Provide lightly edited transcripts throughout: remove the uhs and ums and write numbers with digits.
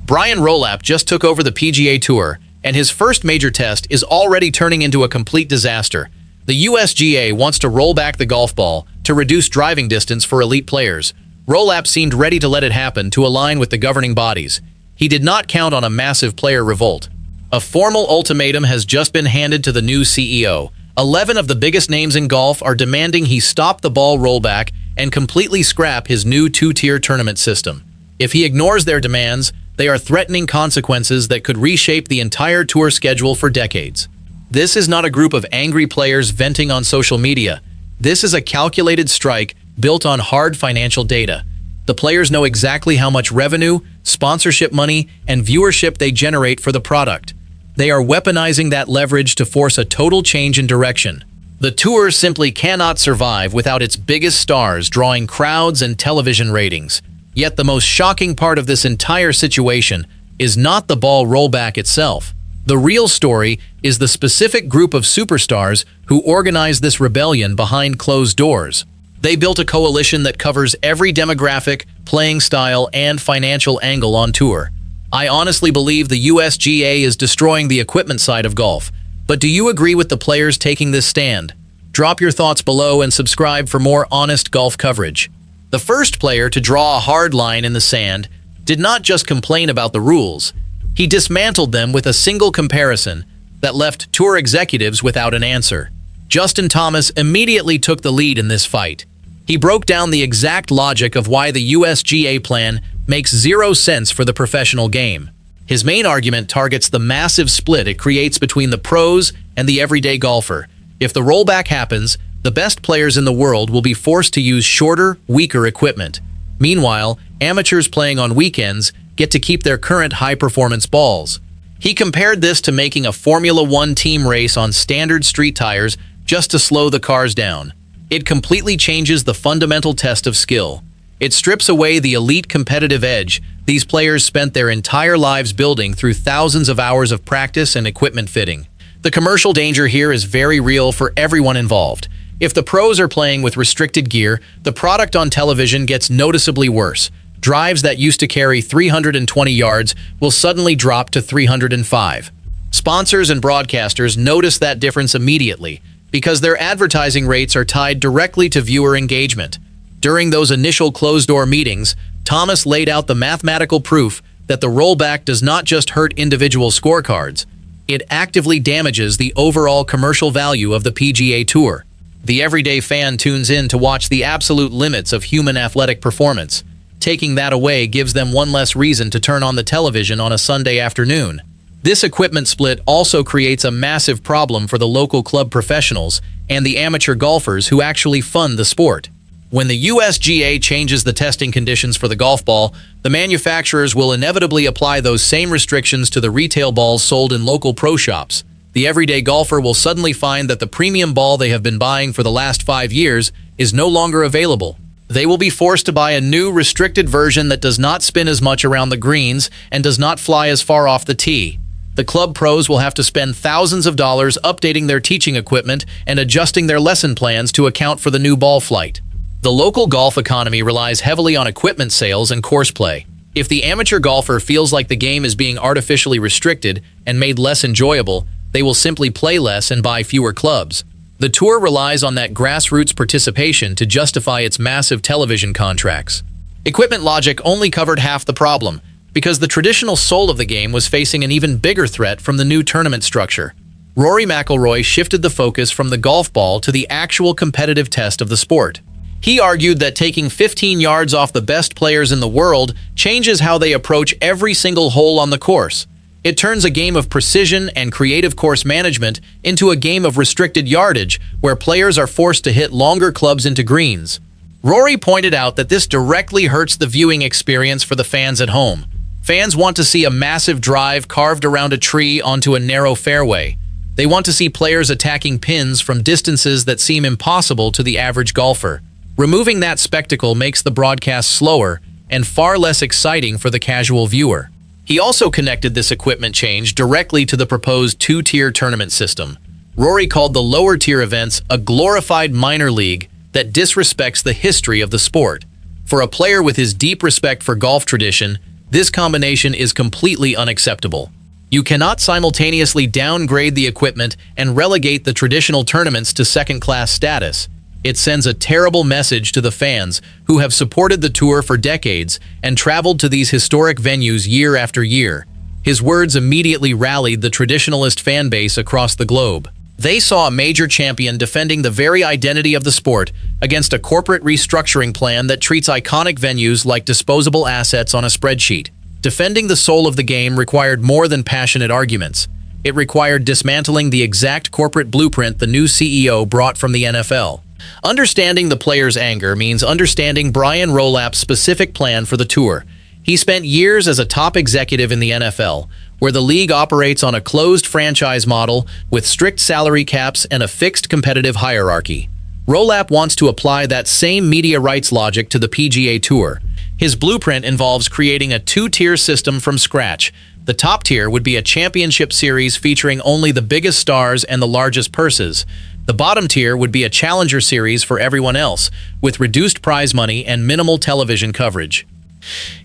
Brian Rolapp just took over the PGA Tour, and his first major test is already turning into a complete disaster. The USGA wants to roll back the golf ball to reduce driving distance for elite players. Rolapp seemed ready to let it happen to align with the governing bodies. He did not count on a massive player revolt. A formal ultimatum has just been handed to the new CEO. 11 of the biggest names in golf are demanding he stop the ball rollback and completely scrap his new two-tier tournament system. If he ignores their demands, they are threatening consequences that could reshape the entire tour schedule for decades. This is not a group of angry players venting on social media. This is a calculated strike built on hard financial data. The players know exactly how much revenue, sponsorship money, and viewership they generate for the product. They are weaponizing that leverage to force a total change in direction. The tour simply cannot survive without its biggest stars drawing crowds and television ratings. Yet the most shocking part of this entire situation is not the ball rollback itself. The real story is the specific group of superstars who organized this rebellion behind closed doors. They built a coalition that covers every demographic, playing style, and financial angle on tour. I honestly believe the USGA is destroying the equipment side of golf. But do you agree with the players taking this stand? Drop your thoughts below and subscribe for more honest golf coverage. The first player to draw a hard line in the sand did not just complain about the rules. He dismantled them with a single comparison that left tour executives without an answer. Justin Thomas immediately took the lead in this fight. He broke down the exact logic of why the USGA plan makes zero sense for the professional game. His main argument targets the massive split it creates between the pros and the everyday golfer. If the rollback happens, the best players in the world will be forced to use shorter, weaker equipment. Meanwhile, amateurs playing on weekends get to keep their current high-performance balls. He compared this to making a Formula One team race on standard street tires just to slow the cars down. It completely changes the fundamental test of skill. It strips away the elite competitive edge these players spent their entire lives building through thousands of hours of practice and equipment fitting. The commercial danger here is very real for everyone involved. If the pros are playing with restricted gear, the product on television gets noticeably worse. Drives that used to carry 320 yards will suddenly drop to 305. Sponsors and broadcasters notice that difference immediately because their advertising rates are tied directly to viewer engagement. During those initial closed-door meetings, Thomas laid out the mathematical proof that the rollback does not just hurt individual scorecards. It actively damages the overall commercial value of the PGA Tour. The everyday fan tunes in to watch the absolute limits of human athletic performance. Taking that away gives them one less reason to turn on the television on a Sunday afternoon. This equipment split also creates a massive problem for the local club professionals and the amateur golfers who actually fund the sport. When the USGA changes the testing conditions for the golf ball, the manufacturers will inevitably apply those same restrictions to the retail balls sold in local pro shops. The everyday golfer will suddenly find that the premium ball they have been buying for the last 5 years is no longer available. They will be forced to buy a new restricted version that does not spin as much around the greens and does not fly as far off the tee. The club pros will have to spend thousands of dollars updating their teaching equipment and adjusting their lesson plans to account for the new ball flight. The local golf economy relies heavily on equipment sales and course play. If the amateur golfer feels like the game is being artificially restricted and made less enjoyable, they will simply play less and buy fewer clubs. The tour relies on that grassroots participation to justify its massive television contracts. Equipment logic only covered half the problem, because the traditional soul of the game was facing an even bigger threat from the new tournament structure. Rory McIlroy shifted the focus from the golf ball to the actual competitive test of the sport. He argued that taking 15 yards off the best players in the world changes how they approach every single hole on the course. It turns a game of precision and creative course management into a game of restricted yardage, where players are forced to hit longer clubs into greens. Rory pointed out that this directly hurts the viewing experience for the fans at home. Fans want to see a massive drive carved around a tree onto a narrow fairway. They want to see players attacking pins from distances that seem impossible to the average golfer. Removing that spectacle makes the broadcast slower and far less exciting for the casual viewer. He also connected this equipment change directly to the proposed two-tier tournament system. Rory called the lower-tier events a glorified minor league that disrespects the history of the sport. For a player with his deep respect for golf tradition, This combination is completely unacceptable. You cannot simultaneously downgrade the equipment and relegate the traditional tournaments to second-class status. It sends a terrible message to the fans who have supported the tour for decades and traveled to these historic venues year after year. His words immediately rallied the traditionalist fan base across the globe. They saw a major champion defending the very identity of the sport against a corporate restructuring plan that treats iconic venues like disposable assets on a spreadsheet. Defending the soul of the game required more than passionate arguments. It required dismantling the exact corporate blueprint the new CEO brought from the NFL. Understanding the players' anger means understanding Brian Rolapp's specific plan for the tour. He spent years as a top executive in the NFL, where the league operates on a closed franchise model with strict salary caps and a fixed competitive hierarchy. Rolapp wants to apply that same media rights logic to the PGA Tour. His blueprint involves creating a two-tier system from scratch. The top tier would be a championship series featuring only the biggest stars and the largest purses. The bottom tier would be a challenger series for everyone else, with reduced prize money and minimal television coverage.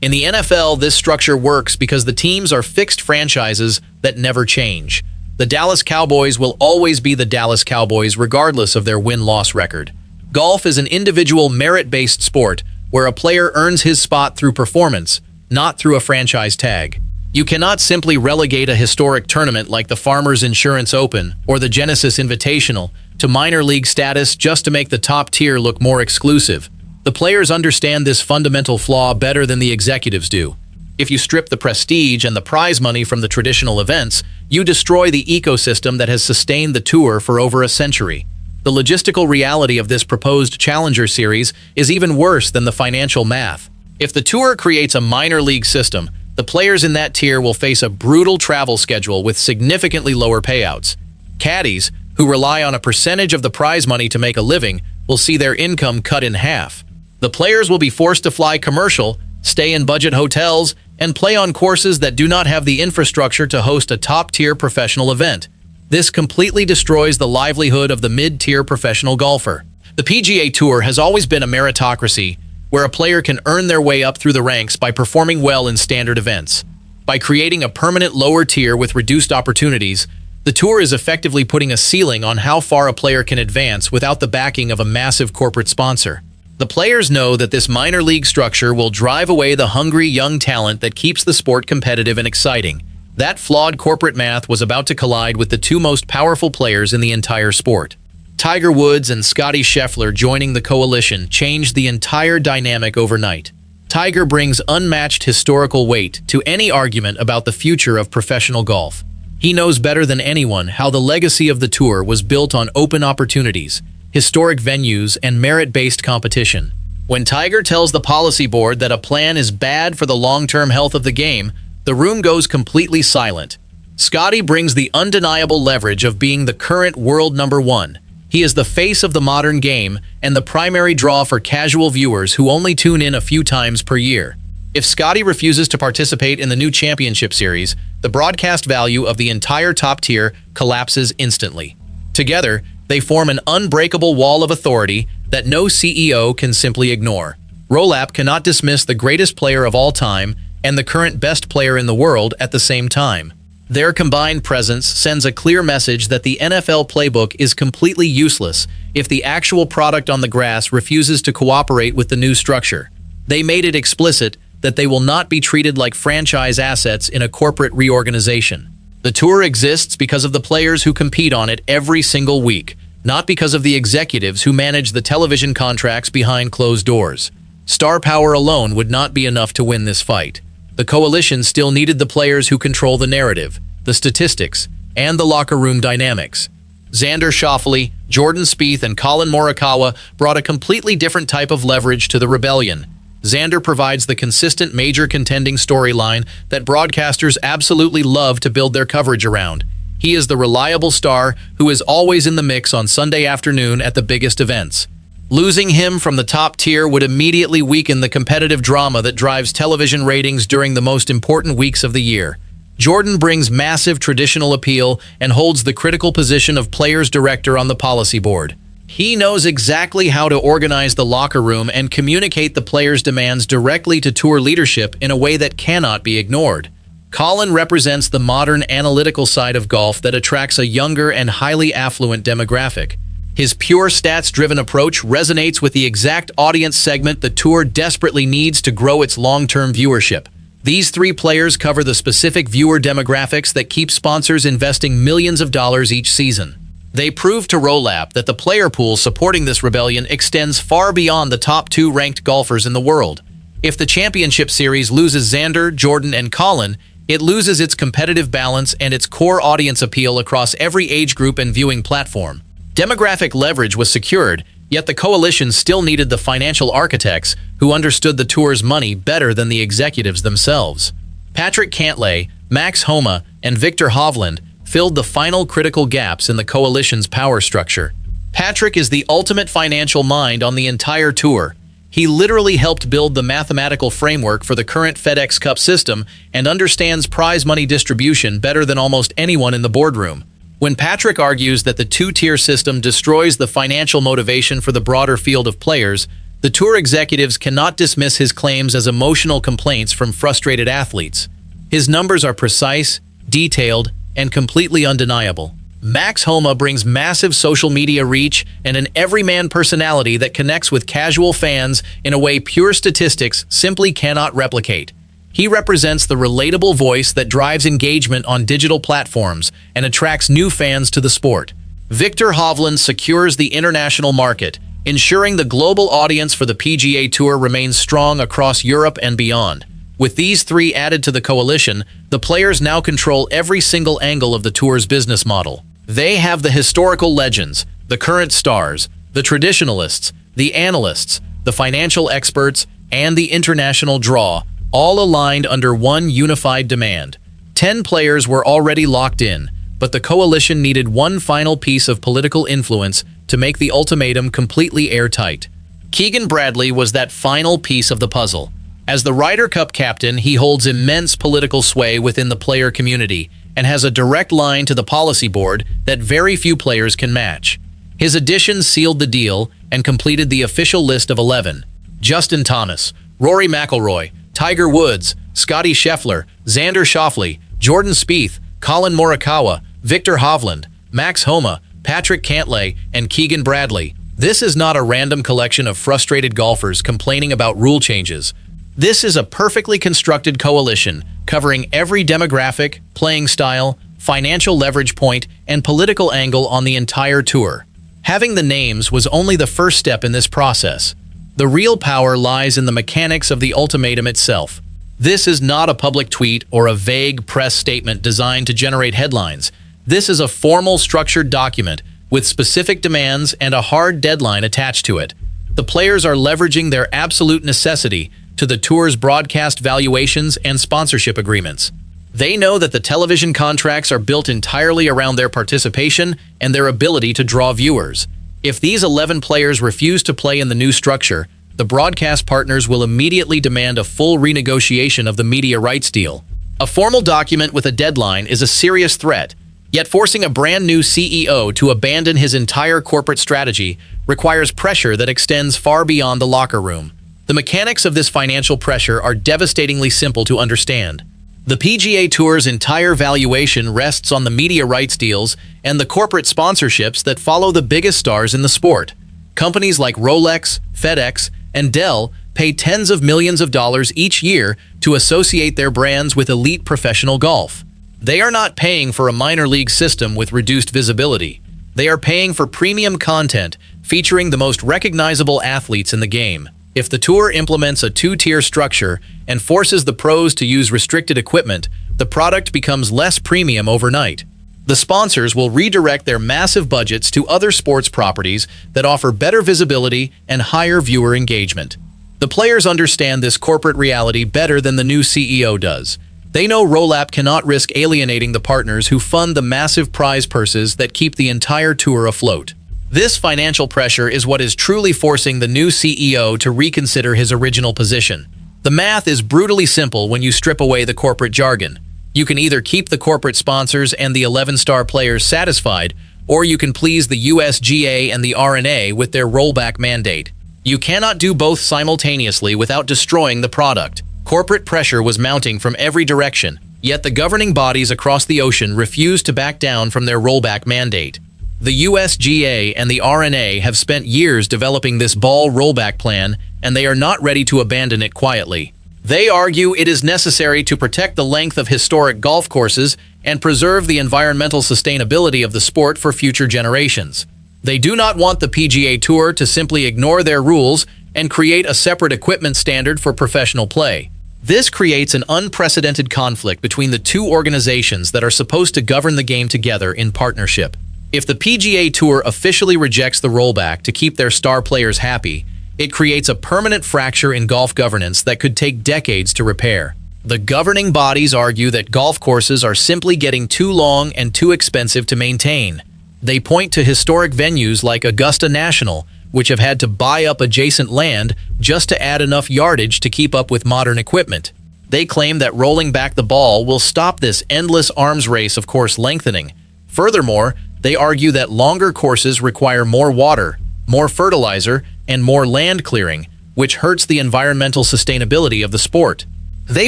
In the NFL, this structure works because the teams are fixed franchises that never change. The Dallas Cowboys will always be the Dallas Cowboys regardless of their win-loss record. Golf is an individual merit-based sport where a player earns his spot through performance, not through a franchise tag. You cannot simply relegate a historic tournament like the Farmers Insurance Open or the Genesis Invitational to minor league status just to make the top tier look more exclusive. The players understand this fundamental flaw better than the executives do. If you strip the prestige and the prize money from the traditional events, you destroy the ecosystem that has sustained the tour for over a century. The logistical reality of this proposed Challenger Series is even worse than the financial math. If the tour creates a minor league system, the players in that tier will face a brutal travel schedule with significantly lower payouts. Caddies, who rely on a percentage of the prize money to make a living, will see their income cut in half. The players will be forced to fly commercial, stay in budget hotels, and play on courses that do not have the infrastructure to host a top-tier professional event. This completely destroys the livelihood of the mid-tier professional golfer. The PGA Tour has always been a meritocracy, where a player can earn their way up through the ranks by performing well in standard events. By creating a permanent lower tier with reduced opportunities, the tour is effectively putting a ceiling on how far a player can advance without the backing of a massive corporate sponsor. The players know that this minor league structure will drive away the hungry young talent that keeps the sport competitive and exciting. That flawed corporate math was about to collide with the two most powerful players in the entire sport. Tiger Woods and Scottie Scheffler joining the coalition changed the entire dynamic overnight. Tiger brings unmatched historical weight to any argument about the future of professional golf. He knows better than anyone how the legacy of the tour was built on open opportunities, historic venues, and merit-based competition. When Tiger tells the policy board that a plan is bad for the long-term health of the game, the room goes completely silent. Scottie brings the undeniable leverage of being the current world number one. He is the face of the modern game and the primary draw for casual viewers who only tune in a few times per year. If Scottie refuses to participate in the new championship series, the broadcast value of the entire top tier collapses instantly. Together, they form an unbreakable wall of authority that no CEO can simply ignore. Rolapp cannot dismiss the greatest player of all time and the current best player in the world at the same time. Their combined presence sends a clear message that the NFL playbook is completely useless if the actual product on the grass refuses to cooperate with the new structure. They made it explicit that they will not be treated like franchise assets in a corporate reorganization. The tour exists because of the players who compete on it every single week, not because of the executives who manage the television contracts behind closed doors. Star power alone would not be enough to win this fight. The coalition still needed the players who control the narrative, the statistics, and the locker room dynamics. Xander Schauffele, Jordan Spieth, and Colin Morikawa brought a completely different type of leverage to the rebellion. Xander provides the consistent major contending storyline that broadcasters absolutely love to build their coverage around. He is the reliable star who is always in the mix on Sunday afternoon at the biggest events. Losing him from the top tier would immediately weaken the competitive drama that drives television ratings during the most important weeks of the year. Jordan brings massive traditional appeal and holds the critical position of players director on the policy board. He knows exactly how to organize the locker room and communicate the players' demands directly to tour leadership in a way that cannot be ignored. Colin represents the modern analytical side of golf that attracts a younger and highly affluent demographic. His pure stats-driven approach resonates with the exact audience segment the tour desperately needs to grow its long-term viewership. These three players cover the specific viewer demographics that keep sponsors investing millions of dollars each season. They prove to Rolapp that the player pool supporting this rebellion extends far beyond the top 2 ranked golfers in the world. If the championship series loses Xander, Jordan, and Colin, it loses its competitive balance and its core audience appeal across every age group and viewing platform. Demographic leverage was secured, yet the coalition still needed the financial architects who understood the tour's money better than the executives themselves. Patrick Cantlay, Max Homa, and Viktor Hovland filled the final critical gaps in the coalition's power structure. Patrick is the ultimate financial mind on the entire tour. He literally helped build the mathematical framework for the current FedEx Cup system and understands prize money distribution better than almost anyone in the boardroom. When Patrick argues that the 2-tier system destroys the financial motivation for the broader field of players, the tour executives cannot dismiss his claims as emotional complaints from frustrated athletes. His numbers are precise, detailed, and completely undeniable. Max Homa brings massive social media reach and an everyman personality that connects with casual fans in a way pure statistics simply cannot replicate. He represents the relatable voice that drives engagement on digital platforms and attracts new fans to the sport. Viktor Hovland secures the international market, ensuring the global audience for the PGA Tour remains strong across Europe and beyond. With these three added to the coalition, the players now control every single angle of the tour's business model. They have the historical legends, the current stars, the traditionalists, the analysts, the financial experts, and the international draw, all aligned under one unified demand. 10 players were already locked in, but the coalition needed one final piece of political influence to make the ultimatum completely airtight. Keegan Bradley was that final piece of the puzzle. As the Ryder Cup captain, he holds immense political sway within the player community and has a direct line to the policy board that very few players can match. His addition sealed the deal and completed the official list of 11. Justin Thomas, Rory McIlroy, Tiger Woods, Scottie Scheffler, Xander Schauffele, Jordan Spieth, Colin Morikawa, Viktor Hovland, Max Homa, Patrick Cantlay, and Keegan Bradley. This is not a random collection of frustrated golfers complaining about rule changes. This is a perfectly constructed coalition covering every demographic, playing style, financial leverage point, and political angle on the entire tour. Having the names was only the first step in this process. The real power lies in the mechanics of the ultimatum itself. This is not a public tweet or a vague press statement designed to generate headlines. This is a formal, structured document with specific demands and a hard deadline attached to it. The players are leveraging their absolute necessity to the tour's broadcast valuations and sponsorship agreements. They know that the television contracts are built entirely around their participation and their ability to draw viewers. If these 11 players refuse to play in the new structure, the broadcast partners will immediately demand a full renegotiation of the media rights deal. A formal document with a deadline is a serious threat, yet forcing a brand new CEO to abandon his entire corporate strategy requires pressure that extends far beyond the locker room. The mechanics of this financial pressure are devastatingly simple to understand. The PGA Tour's entire valuation rests on the media rights deals and the corporate sponsorships that follow the biggest stars in the sport. Companies like Rolex, FedEx, and Dell pay tens of millions of dollars each year to associate their brands with elite professional golf. They are not paying for a minor league system with reduced visibility. They are paying for premium content featuring the most recognizable athletes in the game. If the tour implements a 2-tier structure and forces the pros to use restricted equipment, the product becomes less premium overnight. The sponsors will redirect their massive budgets to other sports properties that offer better visibility and higher viewer engagement. The players understand this corporate reality better than the new CEO does. They know Rolapp cannot risk alienating the partners who fund the massive prize purses that keep the entire tour afloat. This financial pressure is what is truly forcing the new CEO to reconsider his original position. The math is brutally simple when you strip away the corporate jargon. You can either keep the corporate sponsors and the 11-star players satisfied, or you can please the USGA and the R&A with their rollback mandate. You cannot do both simultaneously without destroying the product. Corporate pressure was mounting from every direction, yet the governing bodies across the ocean refused to back down from their rollback mandate. The USGA and the R&A have spent years developing this ball rollback plan, and they are not ready to abandon it quietly. They argue it is necessary to protect the length of historic golf courses and preserve the environmental sustainability of the sport for future generations. They do not want the PGA Tour to simply ignore their rules and create a separate equipment standard for professional play. This creates an unprecedented conflict between the two organizations that are supposed to govern the game together in partnership. If the PGA Tour officially rejects the rollback to keep their star players happy, it creates a permanent fracture in golf governance that could take decades to repair. The governing bodies argue that golf courses are simply getting too long and too expensive to maintain. They point to historic venues like Augusta National, which have had to buy up adjacent land just to add enough yardage to keep up with modern equipment. They claim that rolling back the ball will stop this endless arms race of course lengthening. Furthermore, they argue that longer courses require more water, more fertilizer, and more land clearing, which hurts the environmental sustainability of the sport. They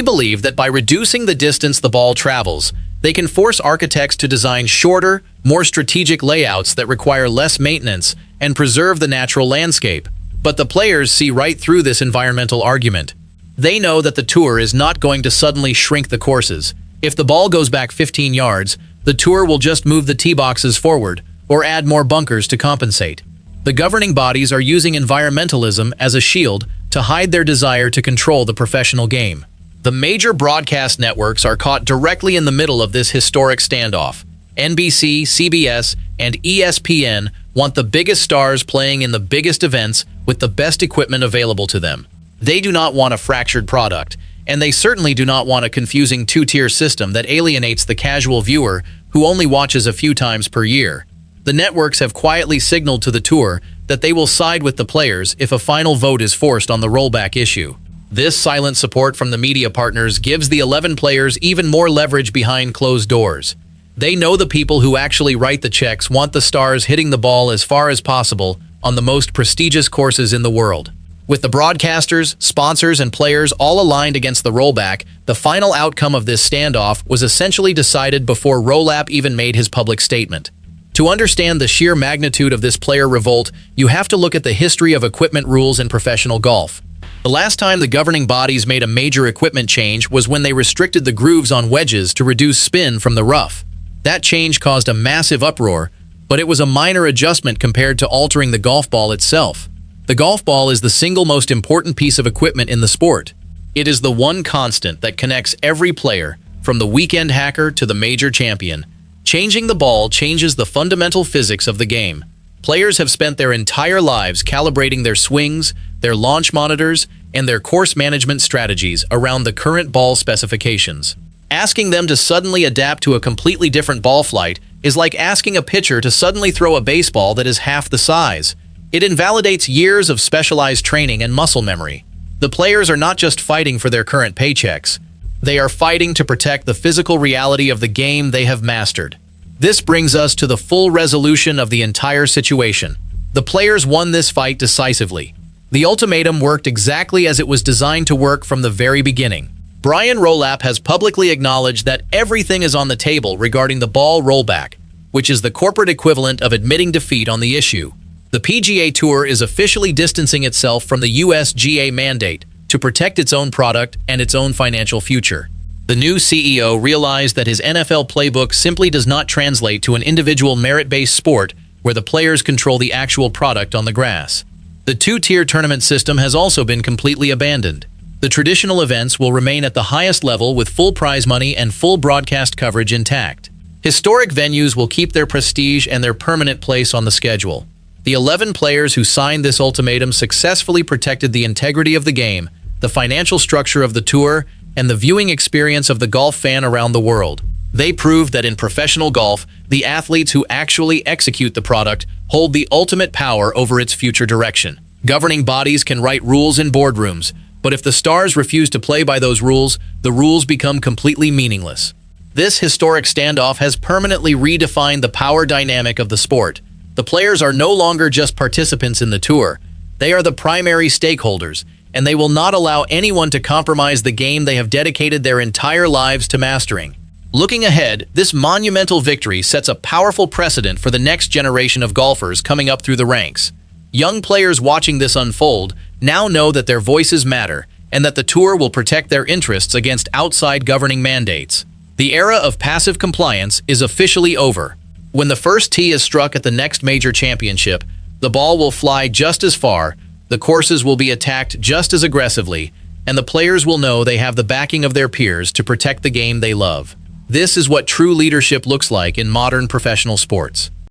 believe that by reducing the distance the ball travels, they can force architects to design shorter, more strategic layouts that require less maintenance and preserve the natural landscape. But the players see right through this environmental argument. They know that the tour is not going to suddenly shrink the courses. If the ball goes back 15 yards, the tour will just move the tee boxes forward or add more bunkers to compensate. The governing bodies are using environmentalism as a shield to hide their desire to control the professional game. The major broadcast networks are caught directly in the middle of this historic standoff. NBC, CBS, and ESPN want the biggest stars playing in the biggest events with the best equipment available to them. They do not want a fractured product, and they certainly do not want a confusing two-tier system that alienates the casual viewer who only watches a few times per year. The networks have quietly signaled to the tour that they will side with the players if a final vote is forced on the rollback issue. This silent support from the media partners gives the 11 players even more leverage behind closed doors. They know the people who actually write the checks want the stars hitting the ball as far as possible on the most prestigious courses in the world. With the broadcasters, sponsors, and players all aligned against the rollback, the final outcome of this standoff was essentially decided before Rolapp even made his public statement. To understand the sheer magnitude of this player revolt, you have to look at the history of equipment rules in professional golf. The last time the governing bodies made a major equipment change was when they restricted the grooves on wedges to reduce spin from the rough. That change caused a massive uproar, but it was a minor adjustment compared to altering the golf ball itself. The golf ball is the single most important piece of equipment in the sport. It is the one constant that connects every player, from the weekend hacker to the major champion. Changing the ball changes the fundamental physics of the game. Players have spent their entire lives calibrating their swings, their launch monitors, and their course management strategies around the current ball specifications. Asking them to suddenly adapt to a completely different ball flight is like asking a pitcher to suddenly throw a baseball that is half the size. It invalidates years of specialized training and muscle memory. The players are not just fighting for their current paychecks. They are fighting to protect the physical reality of the game they have mastered. This brings us to the full resolution of the entire situation. The players won this fight decisively. The ultimatum worked exactly as it was designed to work from the very beginning. Brian Rolapp has publicly acknowledged that everything is on the table regarding the ball rollback, which is the corporate equivalent of admitting defeat on the issue. The PGA Tour is officially distancing itself from the USGA mandate to protect its own product and its own financial future. The new CEO realized that his NFL playbook simply does not translate to an individual merit-based sport where the players control the actual product on the grass. The two-tier tournament system has also been completely abandoned. The traditional events will remain at the highest level with full prize money and full broadcast coverage intact. Historic venues will keep their prestige and their permanent place on the schedule. The 11 players who signed this ultimatum successfully protected the integrity of the game, the financial structure of the tour, and the viewing experience of the golf fan around the world. They proved that in professional golf, the athletes who actually execute the product hold the ultimate power over its future direction. Governing bodies can write rules in boardrooms, but if the stars refuse to play by those rules, the rules become completely meaningless. This historic standoff has permanently redefined the power dynamic of the sport. The players are no longer just participants in the tour. They are the primary stakeholders, and they will not allow anyone to compromise the game they have dedicated their entire lives to mastering. Looking ahead, this monumental victory sets a powerful precedent for the next generation of golfers coming up through the ranks. Young players watching this unfold now know that their voices matter and that the tour will protect their interests against outside governing mandates. The era of passive compliance is officially over. When the first tee is struck at the next major championship, the ball will fly just as far, the courses will be attacked just as aggressively, and the players will know they have the backing of their peers to protect the game they love. This is what true leadership looks like in modern professional sports.